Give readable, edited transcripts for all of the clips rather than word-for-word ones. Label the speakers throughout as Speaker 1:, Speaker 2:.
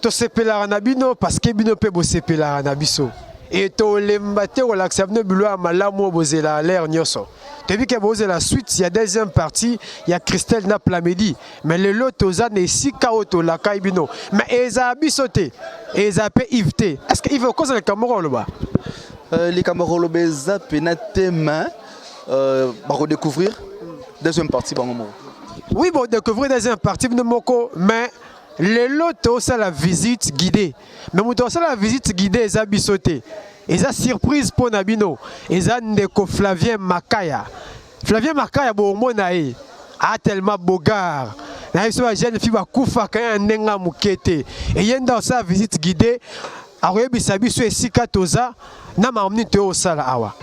Speaker 1: tosepelaka na bino parce que bino pe bosepelaka na biso et tolemba te kolakisa bino biloko ya malamu bozela l'air nyonso. Depuis que vous avez la suite, il y a deuxième partie, il y a Christelle na Plamedi. Mais le lot toza ne si kaoto la kaibino. Mais eza bisoté, eza pe ivté. Est-ce qu'il veut causer les Cameroun là-bas?
Speaker 2: Les Cameroun là-bas, penate main, redécouvrir deuxième partie bangomo.
Speaker 1: Oui, bon découvrir deuxième partie de moko, mais le lot c'est la visite guidée. Mais vous c'est la visite guidée eza bisoté. Et ça surprise pour Nabino. Et ça ndeko Flavien Makaya. Flavien Makaya bon monae a tellement bogar. Na iso jeune fille ba kufa kan ndenga mukete. Et yenda sa visite guidée a rebisa biso esika toza na mamni to sala awa.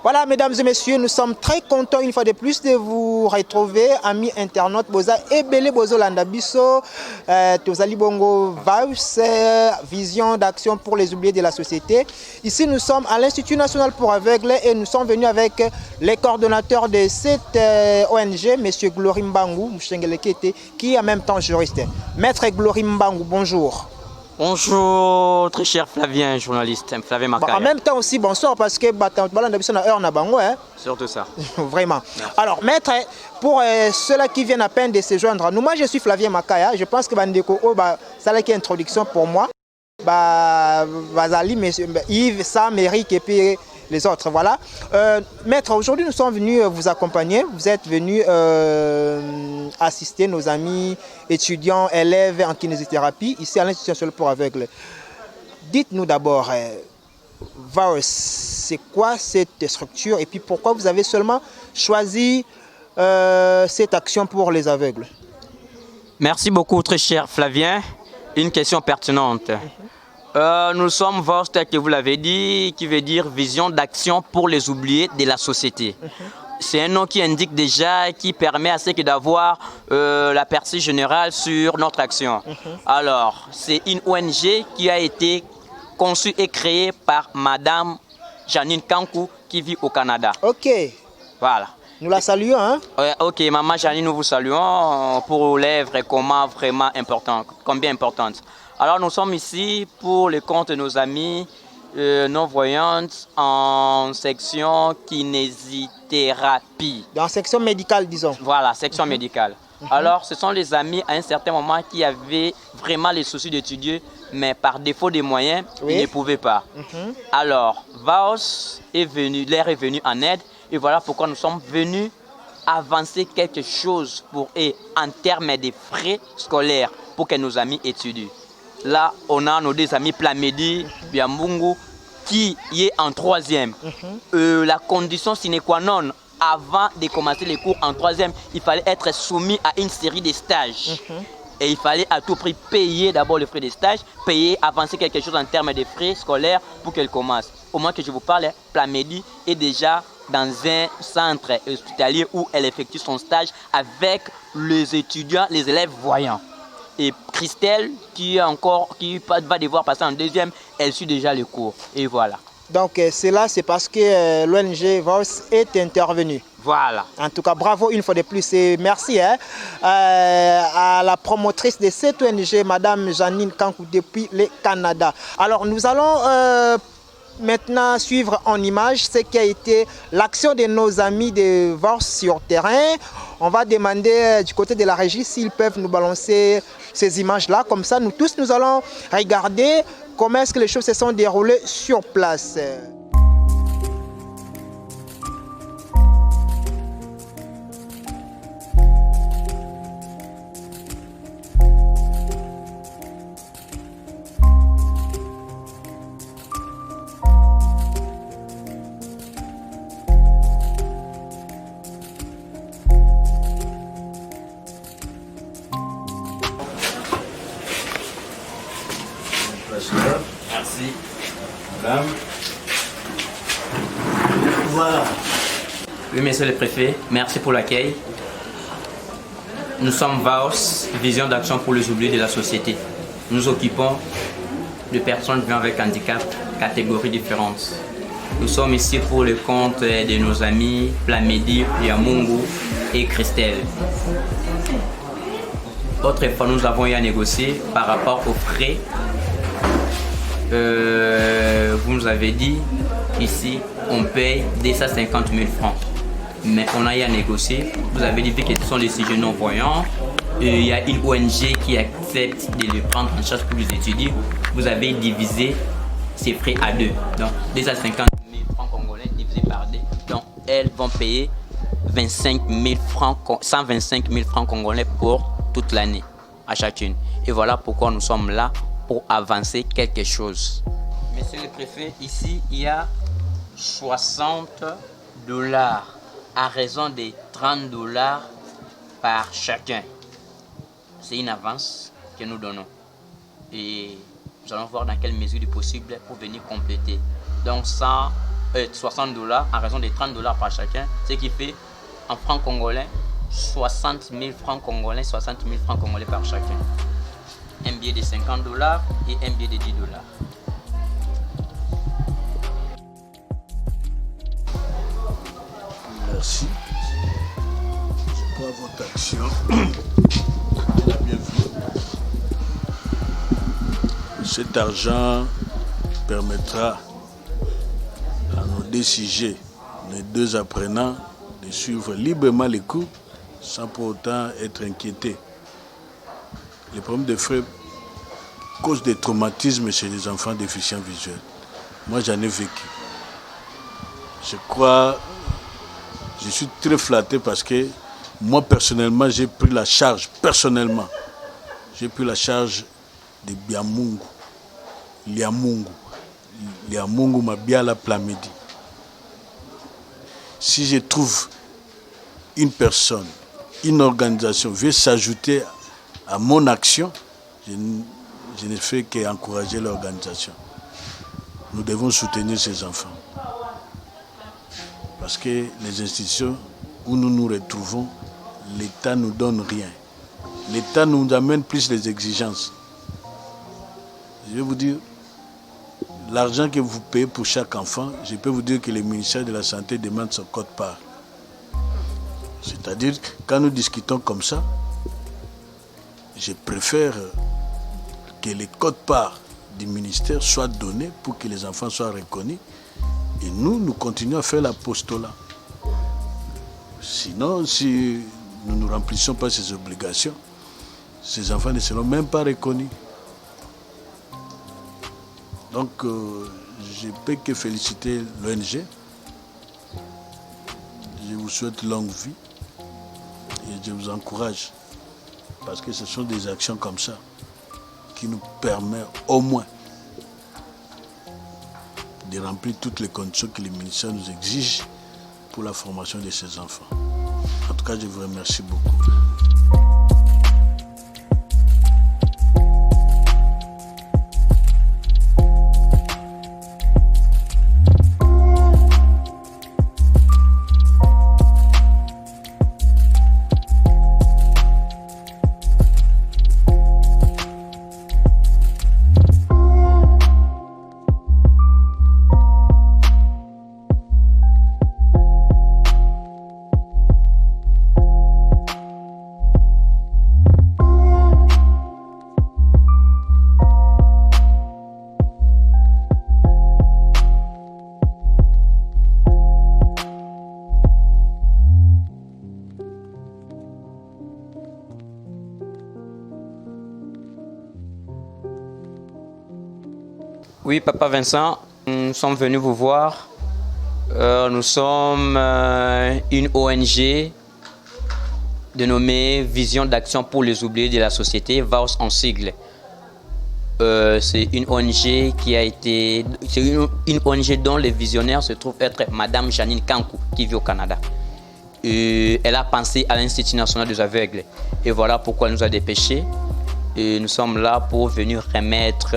Speaker 3: Voilà, mesdames et messieurs, nous sommes très contents une fois de plus de vous retrouver, amis internautes, Boza et Belé Bozo Landabiso, Tozali Bongo Vibes, vision d'action pour les oubliés de la société. Ici, nous sommes à l'Institut national pour aveugles et nous sommes venus avec les coordonnateurs de cette ONG, M. Glory Mbangu, qui est en même temps juriste. Maître Glory Mbangu, bonjour.
Speaker 4: Bonjour, très cher Flavien, journaliste, Flavien Makaya.
Speaker 3: En même temps aussi, bonsoir, parce que
Speaker 4: surtout ça.
Speaker 3: Vraiment. Alors, maître, pour ceux-là qui viennent à peine de se joindre, moi je suis Flavien Makaya, je pense que Bandeko, c'est là qui est introduction pour moi. Bazali, Yves, Sam, Eric et puis les autres, voilà. Maître, aujourd'hui nous sommes venus vous accompagner, vous êtes venus assister nos amis étudiants, élèves en kinésithérapie ici à l'Institut national pour aveugles. Dites-nous d'abord, VAOS, c'est quoi cette structure et puis pourquoi vous avez seulement choisi cette action pour les aveugles?
Speaker 4: Merci beaucoup, très cher Flavien. Une question pertinente. Nous sommes VAOS, tel que vous l'avez dit, qui veut dire vision d'action pour les oubliés de la société. C'est un nom qui indique déjà, qui permet à ceux d'avoir la perception générale sur notre action. Alors, c'est une ONG qui a été conçue et créée par Madame Janine Kankou qui vit au Canada.
Speaker 3: Ok.
Speaker 4: Voilà.
Speaker 3: Nous la saluons, hein?
Speaker 4: Ok, Maman Janine, nous vous saluons pour l'œuvre vraiment importante, combien importante. Alors nous sommes ici pour le compte de nos amis non-voyantes en section kinésithérapie.
Speaker 3: Dans la section médicale, disons.
Speaker 4: Voilà, section médicale. Alors ce sont les amis à un certain moment qui avaient vraiment les soucis d'étudier, mais par défaut des moyens, ils ne pouvaient pas. Alors VAOS leur est venu en aide et voilà pourquoi nous sommes venus avancer quelque chose pour eux en termes de frais scolaires pour que nos amis étudient. Là, on a nos deux amis Plamedi, Biambungu, qui est en troisième. La condition sine qua non, avant de commencer les cours en troisième, il fallait être soumis à une série de stages. Et il fallait à tout prix payer d'abord les frais de stage, payer, avancer quelque chose en termes de frais scolaires pour qu'elle commence. Au moins que je vous parle, Plamedi est déjà dans un centre hospitalier où elle effectue son stage avec les étudiants, les élèves voyants. Et Christelle, qui va devoir passer en deuxième, elle suit déjà les cours. Et voilà.
Speaker 3: Donc cela, c'est parce que l'ONG VAOS est intervenue.
Speaker 4: Voilà.
Speaker 3: En tout cas, bravo une fois de plus et merci à la promotrice de cette ONG, Madame Janine Kankou, depuis le Canada. Alors, nous allons maintenant suivre en image ce qui a été l'action de nos amis de VAOS sur terrain. On va demander du côté de la régie s'ils peuvent nous balancer ces images-là. Comme ça, nous tous, nous allons regarder comment est-ce que les choses se sont déroulées sur place.
Speaker 4: Merci. Madame. Voilà. Oui, monsieur le préfet, merci pour l'accueil. Nous sommes VAOS, Vision d'action pour les oubliés de la société. Nous occupons de personnes vivant avec handicap, catégories différentes. Nous sommes ici pour le compte de nos amis Plamedi, Yamungu et Christelle. Autrefois, nous avons eu à négocier par rapport aux frais. Vous nous avez dit, ici, on paye 250 000 francs. Mais on a eu à négocier. Vous avez dit que ce sont des sujets non-voyants. Il y a une ONG qui accepte de les prendre en charge pour les étudier. Vous avez divisé ces frais à deux. Donc, 250 000 francs congolais divisé par deux. Donc, elles vont payer 125 000 francs congolais pour toute l'année à chacune. Et voilà pourquoi nous sommes là, pour avancer quelque chose. Monsieur le préfet, ici, il y a 60 $ à raison de 30 $ par chacun. C'est une avance que nous donnons. Et nous allons voir dans quelle mesure il est possible pour venir compléter. Donc 60 $ à raison de 30 $ par chacun, ce qui fait en francs congolais 60 000 francs congolais, 60 000 francs congolais par chacun. Un billet de 50 $ et un billet de 10 $.
Speaker 5: Merci. Je crois votre action est la bienvenue. Cet argent permettra à nos deux sujets, nos deux apprenants, de suivre librement les cours sans pour autant être inquiétés. Les problèmes de frais causent des traumatismes chez les enfants déficients visuels. Moi, j'en ai vécu. Je crois, je suis très flatté parce que moi, personnellement, j'ai pris la charge, de Biamungu, Liamungu Mabiala Plamidi. Si je trouve une personne, une organisation veut s'ajouter à mon action, je ne fais qu'encourager l'organisation. Nous devons soutenir ces enfants. Parce que les institutions où nous nous retrouvons, l'État ne nous donne rien. L'État nous amène plus les exigences. Je vais vous dire, l'argent que vous payez pour chaque enfant, je peux vous dire que le ministère de la Santé demande son quote-part. C'est-à-dire, quand nous discutons comme ça, je préfère que les quote-parts du ministère soient donnés pour que les enfants soient reconnus. Et nous continuons à faire l'apostolat. Sinon, si nous ne remplissons pas ces obligations, ces enfants ne seront même pas reconnus. Donc, je ne peux que féliciter l'ONG. Je vous souhaite longue vie et je vous encourage. Parce que ce sont des actions comme ça qui nous permettent au moins de remplir toutes les conditions que le ministère nous exige pour la formation de ces enfants. En tout cas, je vous remercie beaucoup.
Speaker 4: Oui, Papa Vincent, nous sommes venus vous voir. Nous sommes une ONG dénommée Vision d'action pour les oubliés de la société, VAOS en sigle. C'est une ONG une ONG dont le visionnaire se trouve être Madame Janine Kankou, qui vit au Canada. Elle a pensé à l'Institut national des aveugles. Et voilà pourquoi elle nous a dépêchés. Et nous sommes là pour venir remettre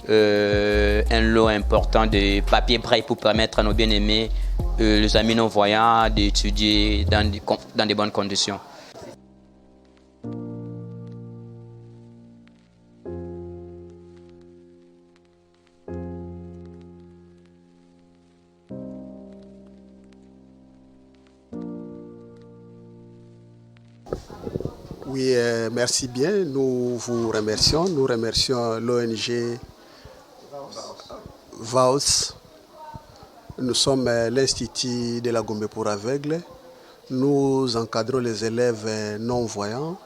Speaker 4: un lot important de papier braille pour permettre à nos bien-aimés, les amis non-voyants, d'étudier dans des bonnes conditions.
Speaker 6: Oui, merci bien. Nous vous remercions. Nous remercions l'ONG VAOS. Nous sommes l'Institut de la Gombe pour aveugles. Nous encadrons les élèves non-voyants.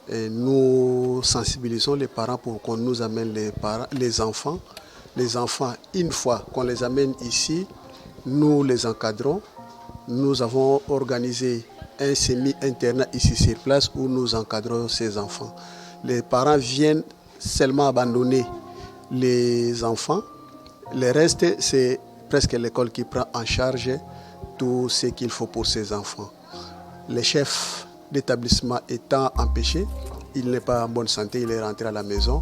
Speaker 6: Et nous sensibilisons les parents pour qu'on nous amène les enfants. Les enfants, une fois qu'on les amène ici, nous les encadrons. Nous avons organisé un semi-internat ici sur place où nous encadrons ces enfants. Les parents viennent seulement abandonner les enfants. Le reste, c'est presque l'école qui prend en charge tout ce qu'il faut pour ces enfants. Le chef d'établissement étant empêché, il n'est pas en bonne santé, il est rentré à la maison.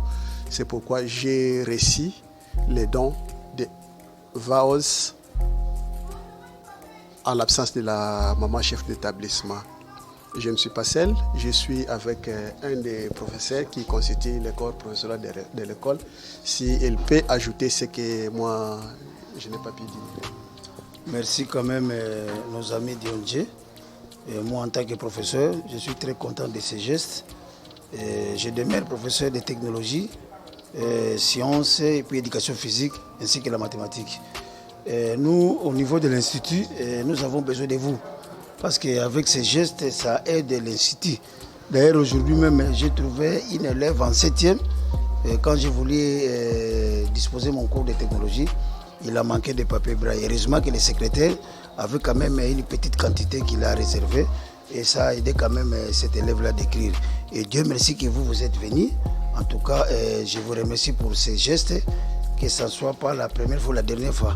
Speaker 6: C'est pourquoi j'ai reçu les dons de VAOS en l'absence de la maman chef d'établissement. Je ne suis pas seul, je suis avec un des professeurs qui constitue le corps professionnel de l'école. S'il peut ajouter ce que moi, je n'ai pas pu dire.
Speaker 7: Merci quand même nos amis d'IONG. Moi, en tant que professeur, je suis très content de ces gestes. Je demeure professeur de technologie, sciences et puis éducation physique, ainsi que la mathématique. Nous, au niveau de l'Institut, nous avons besoin de vous. Parce qu'avec ces gestes, ça aide l'Institut. D'ailleurs, aujourd'hui même, j'ai trouvé une élève en 7e. Quand j'ai voulu disposer mon cours de technologie, il a manqué de papier braille. Heureusement que le secrétaire avait quand même une petite quantité qu'il a réservée. Et ça a aidé quand même cet élève-là d'écrire. Et Dieu merci que vous êtes venu. En tout cas, je vous remercie pour ces gestes. Que ce ne soit pas la première fois ou la dernière fois.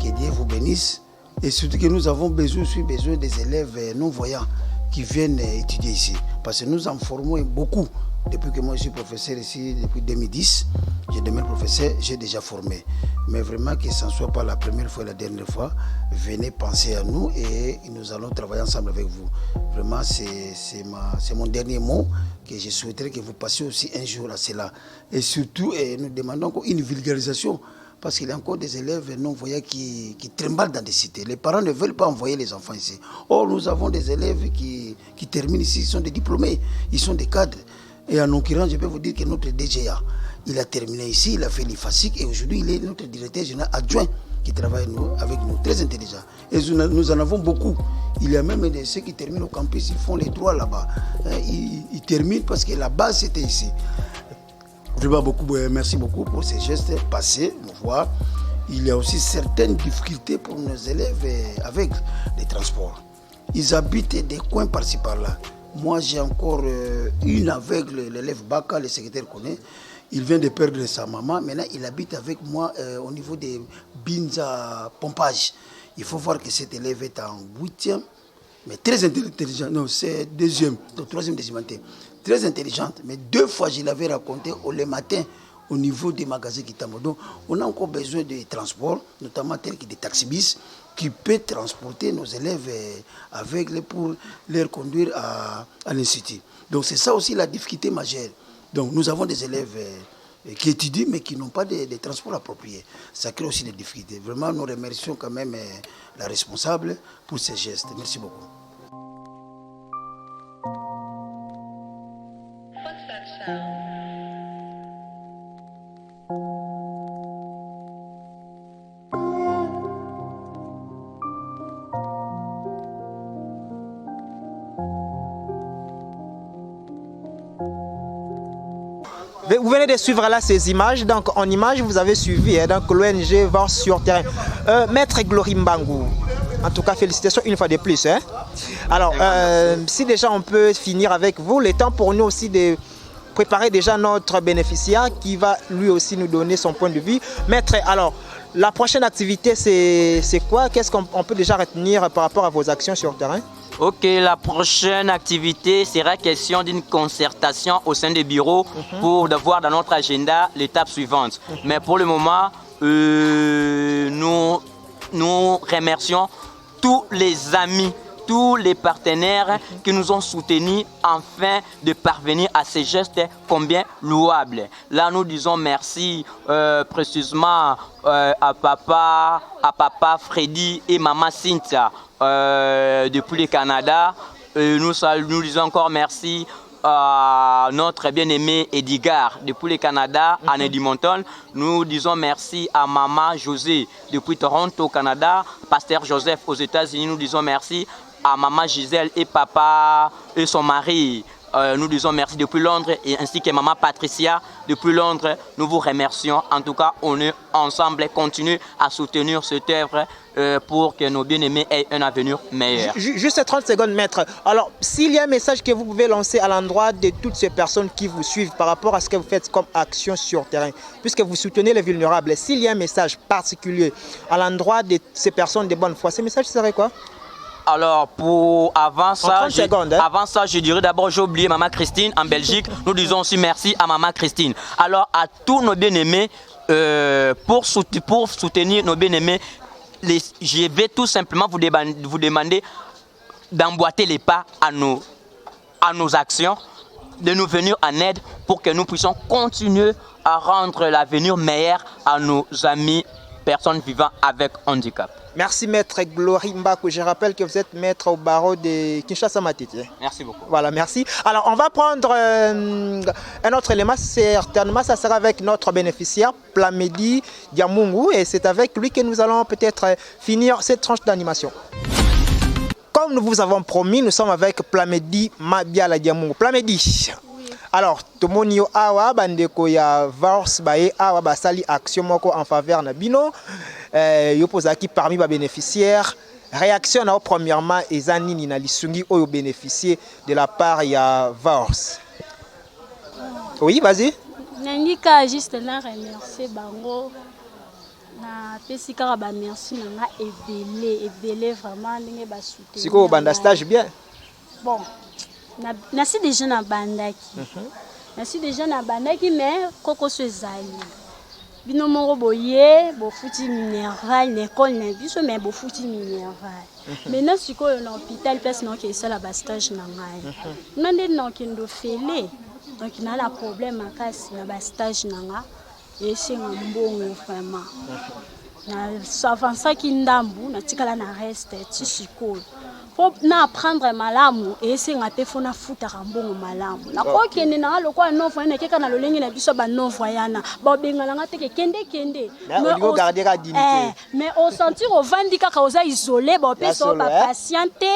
Speaker 7: Que Dieu vous bénisse. Et surtout que nous avons besoin des élèves non-voyants qui viennent étudier ici. Parce que nous en formons beaucoup. Depuis que moi je suis professeur ici, depuis 2010, je demeure professeur, j'ai déjà formé. Mais vraiment que ce ne soit pas la première fois et la dernière fois, venez penser à nous et nous allons travailler ensemble avec vous. Vraiment, c'est mon dernier mot que je souhaiterais que vous passiez aussi un jour à cela. Et surtout, nous demandons encore une vulgarisation. Parce qu'il y a encore des élèves non-voyants qui trimballent dans des cités. Les parents ne veulent pas envoyer les enfants ici. Or, nous avons des élèves qui terminent ici, ils sont des diplômés, ils sont des cadres. Et en l'occurrence, je peux vous dire que notre DGA, il a terminé ici, il a fait l'IFASIC et aujourd'hui, il est notre directeur général adjoint qui travaille avec nous, très intelligent. Et nous en avons beaucoup. Il y a même ceux qui terminent au campus, ils font les droits là-bas. Ils terminent parce que la base, c'était ici. Vraiment merci beaucoup pour ces gestes passés, nous voir. Il y a aussi certaines difficultés pour nos élèves avec les transports. Ils habitent des coins par-ci par-là. Moi, j'ai encore une aveugle, l'élève Baka, le secrétaire connaît. Il vient de perdre sa maman. Maintenant, il habite avec moi au niveau des Binza Pompage. Il faut voir que cet élève est en 8e, mais très intelligent. Non, c'est 2e, donc 3e décimanté. Très intelligente, mais 2 fois je l'avais raconté le matin au niveau des magasins Kitamo. Donc on a encore besoin de transport, notamment tel que des taxibus, qui peut transporter nos élèves aveugles pour les conduire à l'Institut. Donc c'est ça aussi la difficulté majeure. Donc nous avons des élèves qui étudient mais qui n'ont pas de transport approprié. Ça crée aussi des difficultés. Vraiment, nous remercions quand même la responsable pour ces gestes. Merci beaucoup.
Speaker 3: Vous venez de suivre là ces images. Donc en image, vous avez suivi donc l'ONG va sur terrain. Maître Glory Mbangou, en tout cas félicitations une fois de plus. Alors si déjà on peut finir avec vous, le temps pour nous aussi de préparer déjà notre bénéficiaire qui va lui aussi nous donner son point de vue. Maître, alors la prochaine activité c'est quoi? Qu'est-ce qu'on peut déjà retenir par rapport à vos actions sur terrain?
Speaker 4: Ok, la prochaine activité sera question d'une concertation au sein des bureaux pour voir dans notre agenda l'étape suivante. Mais pour le moment, nous remercions tous les amis, tous les partenaires qui nous ont soutenus afin de parvenir à ces gestes combien louables. Là, nous disons merci précisément à papa Freddy et maman Cynthia depuis le Canada. Nous disons encore merci notre bien-aimé Edgar depuis le Canada, à Edmonton. Nous disons merci à Maman José depuis Toronto, au Canada. Pasteur Joseph aux États-Unis, nous disons merci à Maman Gisèle et Papa et son mari. Nous disons merci depuis Londres et ainsi que Maman Patricia depuis Londres. Nous vous remercions. En tout cas, on est ensemble et continue à soutenir cette œuvre pour que nos bien-aimés aient un avenir meilleur.
Speaker 3: Juste 30 secondes, maître. Alors, s'il y a un message que vous pouvez lancer à l'endroit de toutes ces personnes qui vous suivent par rapport à ce que vous faites comme action sur terrain, puisque vous soutenez les vulnérables, s'il y a un message particulier à l'endroit de ces personnes de bonne foi, ce message serait quoi?
Speaker 4: Alors, avant ça,
Speaker 3: je
Speaker 4: dirais d'abord, j'ai oublié Maman Christine en Belgique. Nous disons aussi merci à Maman Christine. Alors, à tous nos bien-aimés, pour soutenir nos bien-aimés, je vais tout simplement vous demander d'emboîter les pas à nos actions, de nous venir en aide pour que nous puissions continuer à rendre l'avenir meilleur à nos amis, personnes vivant avec handicap.
Speaker 3: Merci maître Glory Mbako. Je rappelle que vous êtes maître au barreau de Kinshasa Matete.
Speaker 4: Merci beaucoup.
Speaker 3: Voilà, merci. Alors, on va prendre un autre élément. Certainement, ça sera avec notre bénéficiaire, Plamedi Diamungu. Et c'est avec lui que nous allons peut-être finir cette tranche d'animation. Comme nous vous avons promis, nous sommes avec Plamedi Mabiala Diamungu. Plamedi. Alors, tomonio awa bandeko ya Vars bae awa basali action moko en faveur na bino yo pozaki parmi ba bénéficiaires. Réaction na premièrement ezani ni na lisungi oyo bénéficier de la part ya Vars. Oui, vas-y.
Speaker 8: Nandika juste na remercier bango na pesika ba merci na ebele vraiment ndenge ba soutenir.
Speaker 3: Siko banda stage bien.
Speaker 8: Bon. Nasi déjà na bandaki. Nasi déjà na bandaki mais koko so ezali. Bino moko boye bo futi minerval l'école na biso mais bo futi minerval. Maintenant siko na hôpital place non ke sala ba stage na ngai. Nande non ke ndo fele. Donc na la problème akasi na ba stage na nga et c'est un bon vraiment. Na avança ki ndambu na tikala na reste ti siko. Na apprendre malamu et c'est ngate fona futa rambongo malamu na ko kende na lokwa no voyana keka na lolengi na biso ba no voyana ba bengala ngate ke kende
Speaker 3: mais on garder la dignité
Speaker 8: mais au sentir au vandika ka oza isolé ba peso ba patiente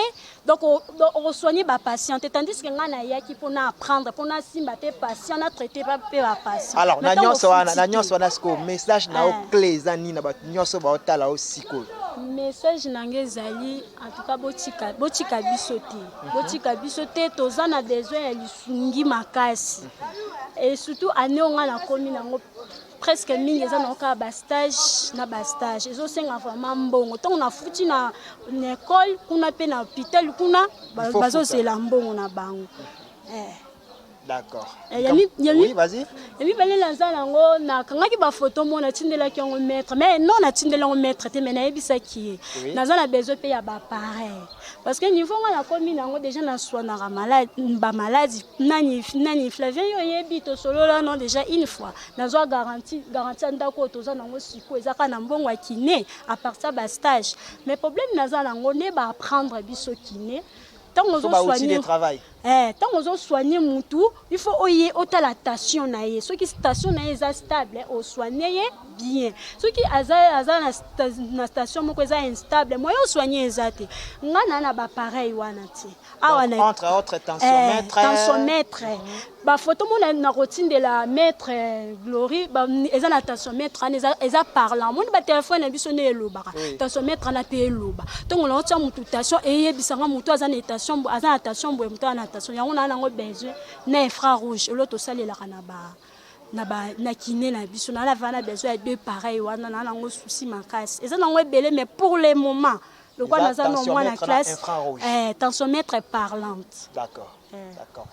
Speaker 8: donc on soigner ba patiente tandis que ngana yaki pona apprendre pona simba te patient na traiter ba patient.
Speaker 3: Alors na nyonso wana sko message na o clé zani na ba nyonso ba otala o siko
Speaker 8: message nangezali en tout cas botika biso te toza na besoin ya lisungi makasi et surtout année on na komi nango presque mingi eza na ka ba stage ezo senga vraiment mbongo tant na futi na école kuna pe na hôpital kuna bazo zela mbongo na bango
Speaker 3: D'accord.
Speaker 8: Oui,
Speaker 3: vas-y.
Speaker 8: Et puis balé lanza nango na kangaki ba photo mo na tindela ki ngo mettre mais non na tindela ngo mettre te mais na yebisa ki naza na besoin pe ya ba pareil parce que niveau nga na komi nango déjà na soina na malade ba maladie nani Flavien yo yebi to solo là non déjà une fois nazo garantie ndako toza nango siko ezaka na mbongo ya kiné à part ça ba stage mais problème naza nango ne ba apprendre biso kiné tant on soigner
Speaker 3: travail.
Speaker 8: Tant on soigner mutu, il faut oyer la station na ye. Ceux qui station na ye stable, o soigner bien. Ceux qui aza na station moko eza instable, moi yo soigner ezate. Ngana na ba pareil wana ti.
Speaker 3: Entre autres
Speaker 8: tensiomètre. Ba photo mo na routine de la maître Glory, ba eza na tensiomètre, eza parlant. Mon ba téléphone na biso ne eloba. Tensiomètre na pe eloba. Donc on a mutu station et yebisanga mutu aza na station, aza na station boye mutu na station yango na nango besoin na infrarouge l'autre salela na kiné na biso na la vana besoin de pareil wana na nango souci makasi eza nango ebele mais pour le moment le quoi naza no moi na classe tensiomètre parlante.
Speaker 3: D'accord. D'accord.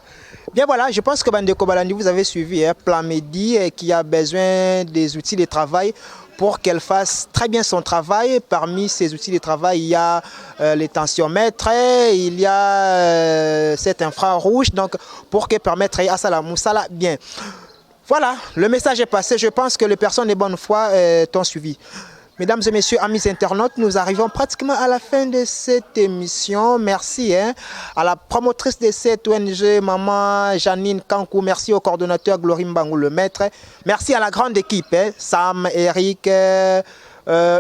Speaker 3: Bien voilà, je pense que Bandeko Balandi vous avez suivi Plamedi qui a besoin des outils de travail pour qu'elle fasse très bien son travail. Parmi ces outils de travail, il y a les tensiomètres, il y a cet infrarouge, donc pour qu'elle permette à Salah Moussala bien. Voilà, le message est passé. Je pense que les personnes de bonne foi t'ont suivi. Mesdames et messieurs, amis internautes, nous arrivons pratiquement à la fin de cette émission. Merci à la promotrice de cette ONG, Maman Janine Kankou. Merci au coordonnateur Glory Mbangou, le maître. Merci à la grande équipe, Sam, Eric,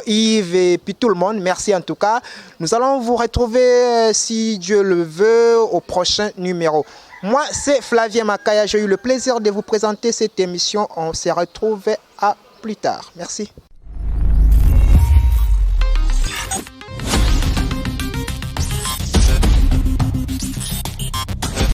Speaker 3: Yves et puis tout le monde. Merci en tout cas. Nous allons vous retrouver, si Dieu le veut, au prochain numéro. Moi, c'est Flavien Makaya. J'ai eu le plaisir de vous présenter cette émission. On se retrouve à plus tard. Merci.